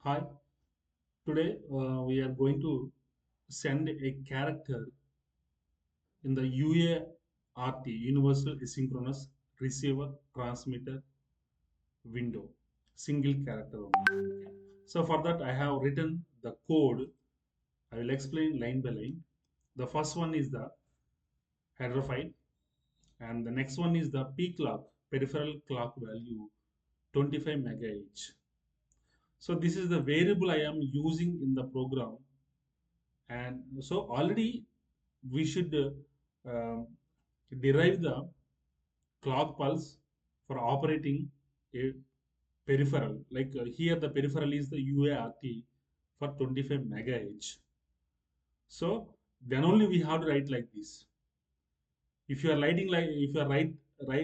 Hi, today we are going to send a character in the UART, Universal Asynchronous Receiver Transmitter window, single character only. Okay. So for that I have written the code. I will explain line by line. The first one is the header file and the next one is the P clock, peripheral clock value 25 megahertz. So this is the variable I am using in the program, and so already we should derive the clock pulse for operating a peripheral. Like here the peripheral is the UART for 25 megahertz. So then only we have to write like this. If you are writing like, if you are write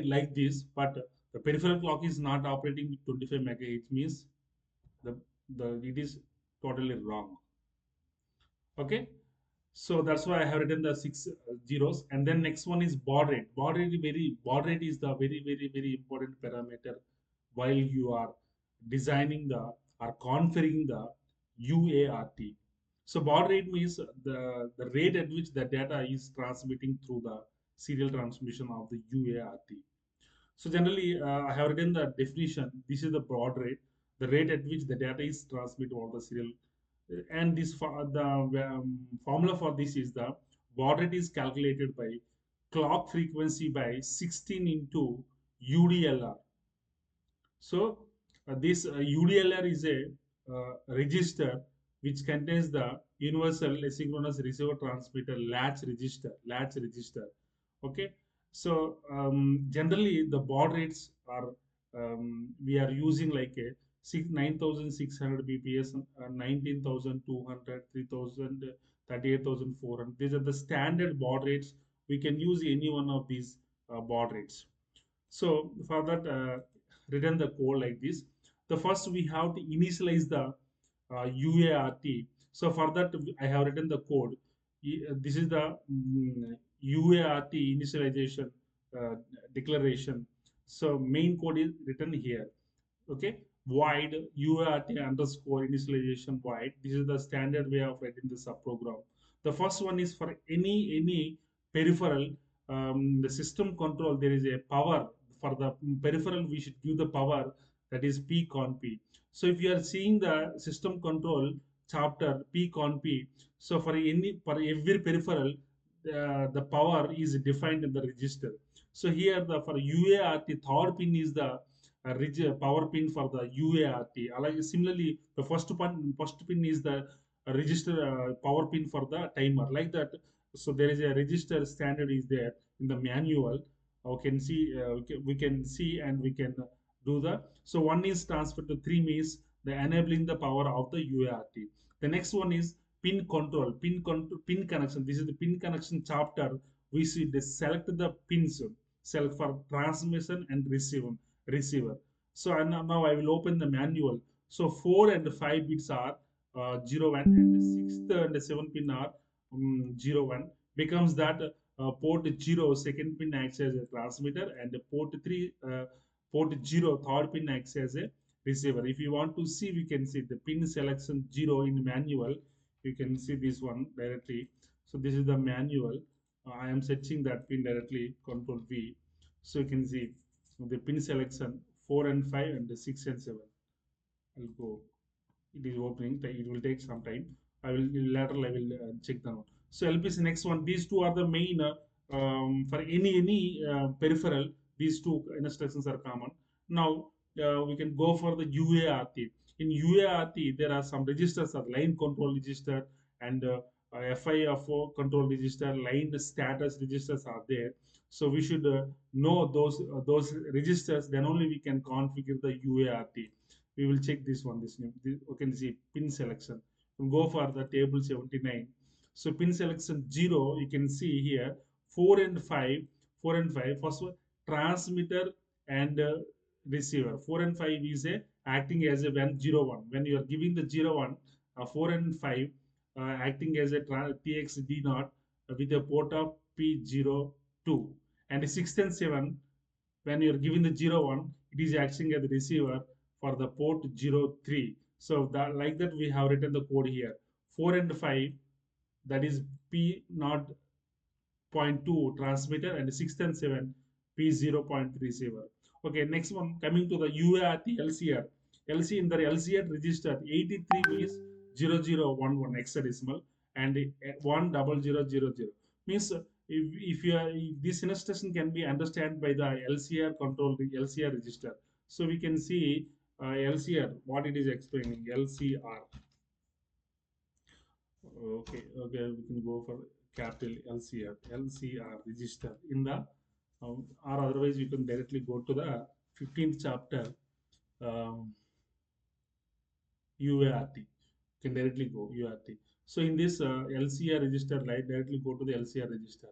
like this, but the peripheral clock is not operating with 25 megahertz, means the it is totally wrong. Okay. So that's why I have written the six zeros. And then next one is baud rate. Baud rate is the very important parameter while you are designing the or configuring the UART. So baud rate means the rate at which the data is transmitting through the serial transmission of the UART. So generally, I have written the definition. This is the baud rate, the rate at which the data is transmitted over the serial. And this the formula for this is the baud rate is calculated by clock frequency by 16 into UDLR. So this UDLR is a register which contains the universal asynchronous receiver transmitter latch register. Okay. So generally the baud rates are we are using like a 9600 bps, 19200, 3000, 38400. These are the standard baud rates. We can use any one of these baud rates. So for that, written the code like this. The first we have to initialize the UART. So for that, I have written the code. This is the UART initialization declaration. So main code is written here. Okay, void UART underscore initialization void. This is the standard way of writing the subprogram. The first one is for any peripheral. The system control, there is a power for the peripheral. We should give the power, that is P con P. So if you are seeing the system control chapter P con P, so for every peripheral, the power is defined in the register. So here the for UART third pin is the power pin for the UART. Similarly, the first pin is the register power pin for the timer. Like that. So there is a register standard is there in the manual. We can see and we can do the. So one is transfer to three means the enabling the power of the UART. The next one is pin control, pin connection. This is the pin connection chapter. We should select the pins, select for transmission and receiver. So now I will open the manual. So 4 and 5 bits are 0 1, and 6th and 7 pin are 0 1. Becomes that port 0 second pin acts as a transmitter, and port 0 third pin acts as a receiver. If you want to see, we can see the pin selection 0 in manual. You can see this one directly. So this is the manual. I am setting that pin directly, Control V. So you can see the pin selection 4 and 5 and 6 and 7. I'll go. It is opening. It will take some time. I will later. I will check them out. So LPC next one. These two are the main for any peripheral. These two instructions are common. Now we can go for the UART. In UART, there are some registers, are line control register and FIFO control register, line status registers are there. So we should know those registers. Then only we can configure the UART. We will check this one. This name. You can see pin selection. We'll go for the table 79. So pin selection 0. You can see here 4 and 5. 4 and 5. First one, transmitter and receiver. 4 and 5 is a acting as a when 0 1. When you are giving the 0 1, 4 and 5 acting as a TXD naught with a port of P02. And 6 and 7, when you are giving the 0 1, it is acting as the receiver for the port 03. So that like that we have written the code here. 4 and 5, that is P not point 2 transmitter, and 6th and 7 P0.3 receiver. Okay, next one coming to the UART LCR. LC in the LCR register 83 means 0011 hexadecimal, and 10000 means if you are, this instruction can be understood by the LCR control, the LCR register. So we can see LCR what it is explaining. LCR. Okay, okay, we can go for capital LCR, LCR register in the, or otherwise you can directly go to the 15th chapter, um, UART. You can directly go UART. So in this LCR register, like directly go to the LCR register.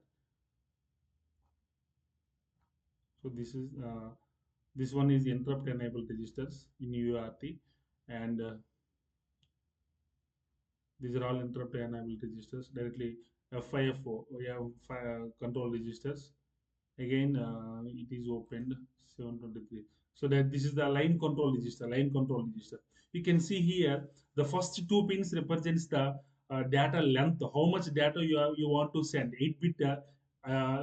So this one is interrupt enabled registers in UART, and these are all interrupt enabled registers directly. FIFO, we have control registers. Again, it is opened 723. So that this is the line control register. Line control register. You can see here the first two pins represents the data length. How much data you want to send. 8-bit.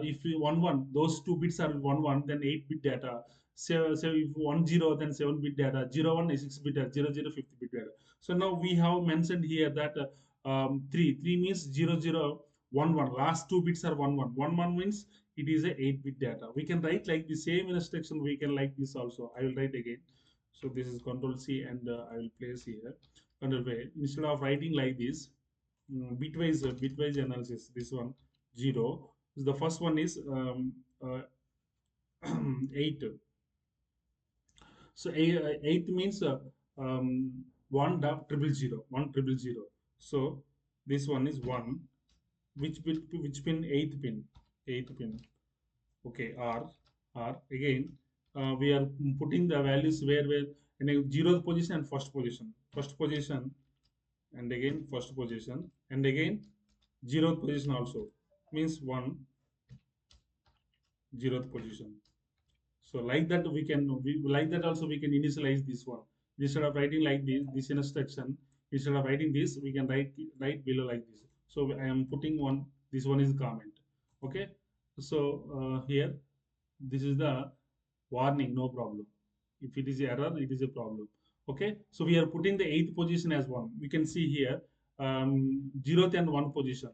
If you 1 1, those two bits are 1 1, then 8-bit data. So if 1 0, then 7-bit data. 0 1 is 6-bit data. 0 0 50-bit data. So now we have mentioned here that 3 means 0 0 1 1. Last two bits are 1 1. 1 1 means it is a 8-bit data. We can write like the same instruction. We can like this also. I will write again. So this is Control C, and I will place here. Control V. Instead of writing like this, bitwise analysis. This one 0. The first one is uh, 8. So eighth means one dot triple zero, 1 0 0 0. So this one is 1. Which bit? Which pin? Eighth pin. Eighth pin. Okay, R again. We are putting the values where in a zeroth position and first position, and again first position, and again zeroth position also, means 1 zeroth position. So like that like that also we can initialize this one. Instead of writing like this instruction, instead of writing this, we can write below like this. So I am putting one. This one is comment. Okay. So here this is the warning, no problem. If it is error, it is a problem. Okay, so we are putting the eighth position as one. We can see here, zeroth and one position,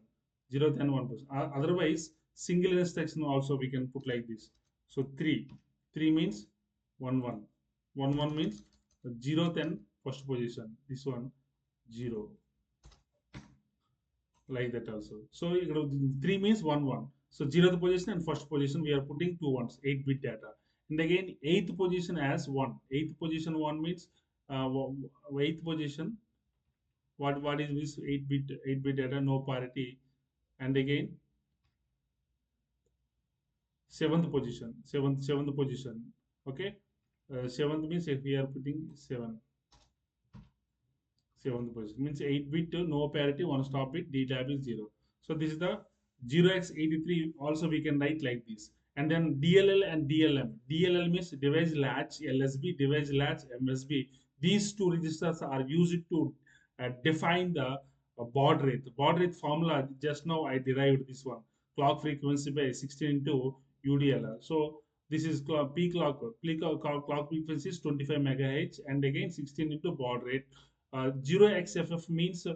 zeroth and one position. Otherwise, single instruction also we can put like this. So three means 1 1, 1 1 means zeroth and first position. This one 0, like that also. So 3 means 1 1. So zeroth position and first position we are putting two ones, 8-bit data. And again, eighth position as 1. Eighth position 1 means eighth position. What is this 8-bit data? No parity. And again, seventh position. Okay, seventh means if we are putting 7. Seventh position means 8-bit, no parity, one stop bit, D tab is 0. So this is the 0x83. Also we can write like this. And then DLL and DLM. DLL means device latch LSB, device latch MSB. These two registers are used to define the baud rate. The baud rate formula, just now I derived this one. Clock frequency by 16 into UDLR. So this is clock frequency is 25 megahertz, and again 16 into baud rate. 0xFF means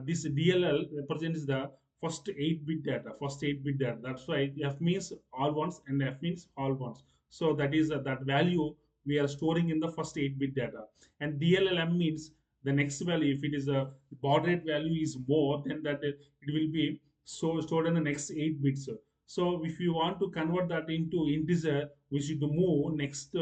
this DLL represents the first 8-bit data. First 8-bit data. That's why F means all ones and F means all ones. So that is that value we are storing in the first 8-bit data. And DLLM means the next value. If it is a baud rate value is more, then that it will be stored in the next 8 bits. So if you want to convert that into integer, we should move next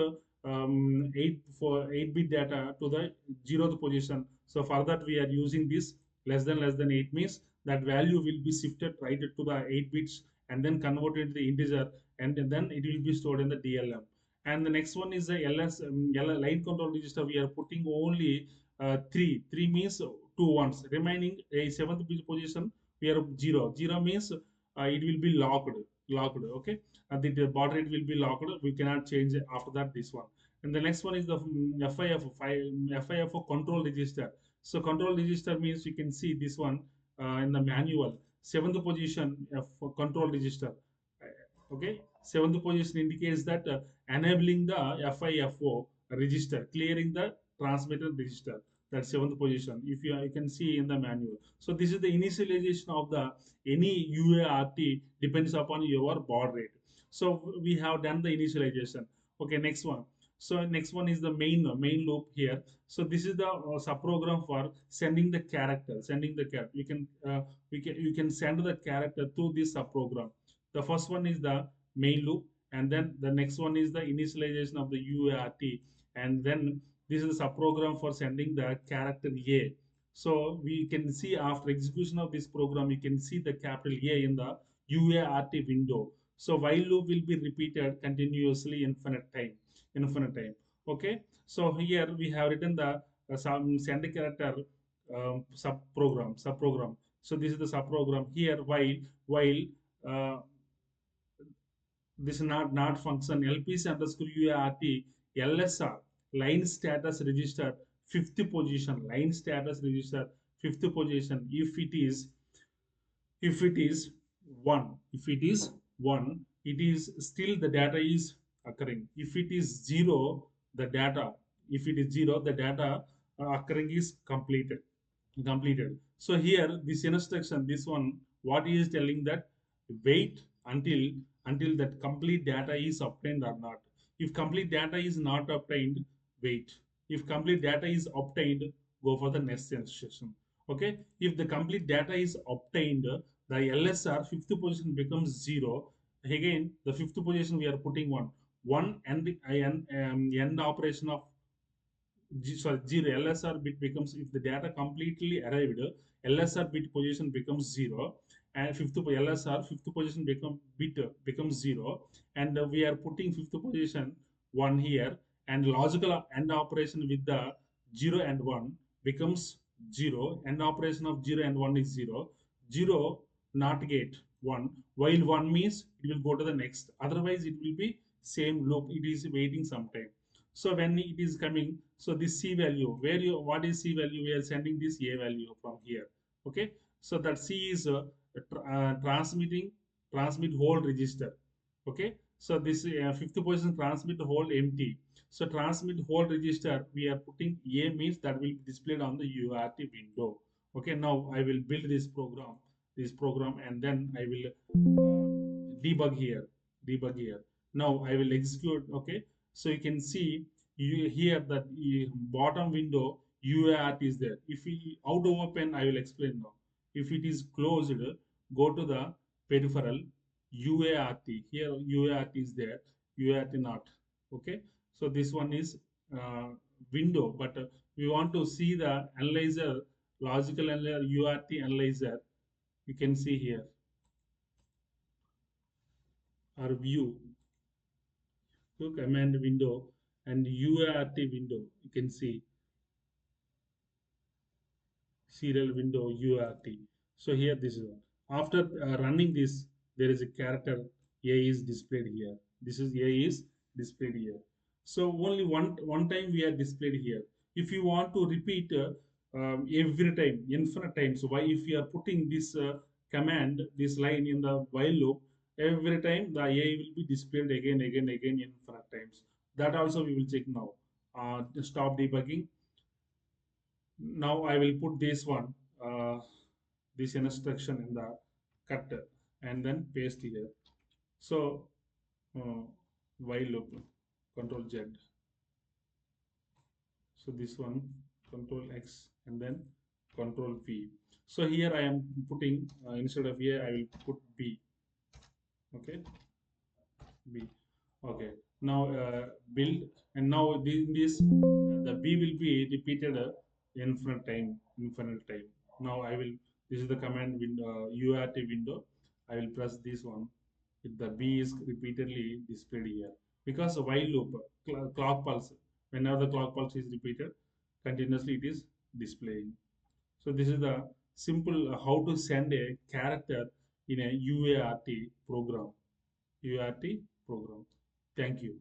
8-bit data to the zeroth position. So for that we are using this less than 8 means that value will be shifted right to the 8 bits and then converted to the integer, and then it will be stored in the DLM. And the next one is the line control register. We are putting only 3. 3 means two ones. Remaining a seventh position we are 0. 0 means it will be locked. Okay, and the baud rate will be locked. We cannot change after that this one. And the next one is the FIFO control register. So control register means you can see this one in the manual. Seventh position for control register. Okay, seventh position indicates that enabling the FIFO register, clearing the transmitter register. That's seventh position. If you can see in the manual. So this is the initialization of the any UART depends upon your baud rate. So we have done the initialization. Okay, next one. So next one is the main loop here. So this is the subprogram for sending the character. Sending the character. You can send the character to this subprogram. The first one is the main loop, and then the next one is the initialization of the UART, and then this is the subprogram for sending the character A. So we can see after execution of this program, you can see the capital A in the UART window. So while loop will be repeated continuously infinite time. Infinite time. Okay. So here we have written the some send character subprogram. So this is the subprogram here. While uh, this not function LPC underscore UART LSR line status register fifth position, line status register fifth position. If it is 1, if it is 1, it is still the data is occurring. If it is 0, the data, if it is 0, the data occurring is completed. So here this instruction, this one, what he is telling that wait until that complete data is obtained or not. If complete data is not obtained, wait. If complete data is obtained, go for the next instruction. Okay. If the complete data is obtained, the LSR fifth position becomes 0. Again, the fifth position we are putting 1 and the end operation of sorry, 0 LSR bit becomes, if the data completely arrived, LSR bit position becomes 0, and fifth LSR fifth position becomes 0, and we are putting fifth position 1 here, and logical end operation with the 0 and 1 becomes 0, end operation of 0 and 1 is 0, 0 not get 1, while 1 means it will go to the next, otherwise it will be same loop, it is waiting some time. So when it is coming, so this C value, where you, what is C value? We are sending this A value from here. Okay. So that C is transmit whole register. Okay. So this fifth position transmit whole empty. So transmit whole register, we are putting A means that will be displayed on the UART window. Okay. Now I will build this program, and then I will debug here, debug here. Now I will execute. Okay. So you can see you here that bottom window UART is there. If we how to open, I will explain now. If it is closed, go to the peripheral UART. Here UART is there, UART not. Okay. So this one is uh, window, but we want to see the analyzer, logical analyzer, UART analyzer. You can see here our view, command window and UART window. You can see serial window UART. So here this is one. After running this, there is a character A is displayed here. This is A is displayed here. So only one time we are displayed here. If you want to repeat every time, infinite times, why if you are putting this command, this line in the while loop, every time the A will be displayed again infinite times. That also we will check now. Stop debugging. Now I will put this one, this instruction in the cutter, and then paste here. So while loop, control Z. So this one, control X, and then control V. So here I am putting, instead of A, I will put B. Okay, B. Okay. Now build, and now this the B will be repeated infinite time, infinite time. Now I will. This is the command window, UART window. I will press this one. If the B is repeatedly displayed here, because while loop clock pulse, whenever the clock pulse is repeated continuously, it is displaying. So this is the simple how to send a character in a UART program. UART program. Thank you.